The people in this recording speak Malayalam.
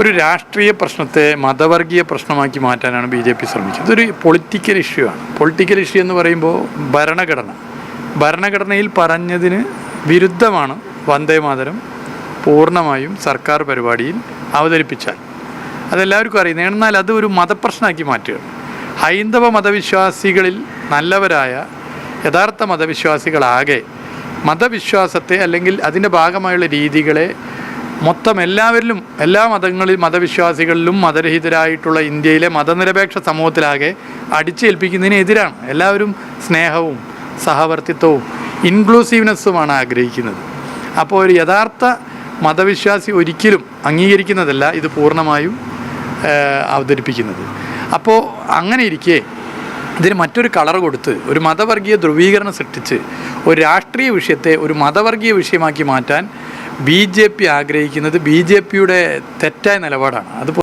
ഒരു രാഷ്ട്രീയ പ്രശ്നത്തെ മതവർഗീയ പ്രശ്നമാക്കി മാറ്റാനാണ് BJP ശ്രമിക്കുന്നത്. ഇതൊരു പൊളിറ്റിക്കൽ ഇഷ്യൂ ആണ്. പൊളിറ്റിക്കൽ ഇഷ്യൂ എന്ന് പറയുമ്പോൾ ഭരണഘടനയിൽ പറഞ്ഞതിന് വിരുദ്ധമാണ് വന്ദേ മാതരം പൂർണ്ണമായും സർക്കാർ പരിപാടിയിൽ അവതരിപ്പിച്ചാൽ. അതെല്ലാവർക്കും അറിയുന്നത്. എന്നാൽ അത് ഒരു മതപ്രശ്നമാക്കി മാറ്റുകയാണ്. ഹൈന്ദവ മതവിശ്വാസികളിൽ നല്ലവരായ യഥാർത്ഥ മതവിശ്വാസികളാകെ മതവിശ്വാസത്തെ അല്ലെങ്കിൽ അതിൻ്റെ ഭാഗമായുള്ള രീതികളെ മൊത്തം എല്ലാവരിലും, എല്ലാ മതവിശ്വാസികളിലും മതരഹിതരായിട്ടുള്ള ഇന്ത്യയിലെ മതനിരപേക്ഷ സമൂഹത്തിലാകെ അടിച്ചേൽപ്പിക്കുന്നതിനെതിരാണ്. എല്ലാവരും സ്നേഹവും സഹവർത്തിത്വവും ഇൻക്ലൂസീവ്നെസ്സുമാണ് ആഗ്രഹിക്കുന്നത്. അപ്പോൾ ഒരു യഥാർത്ഥ മതവിശ്വാസി ഒരിക്കലും അംഗീകരിക്കുന്നതല്ല ഇത് പൂർണ്ണമായും അവതരിപ്പിക്കുന്നത്. അപ്പോൾ അങ്ങനെ ഇരിക്കെ ഇതിന് മറ്റൊരു കളർ കൊടുത്ത് ഒരു മതവർഗീയ ധ്രുവീകരണം സൃഷ്ടിച്ച് ഒരു രാഷ്ട്രീയ വിഷയത്തെ ഒരു മതവർഗീയ വിഷയമാക്കി മാറ്റാൻ BJP ആഗ്രഹിക്കുന്നത് BJPയുടെ തെറ്റായ നിലപാടാണ്. അത്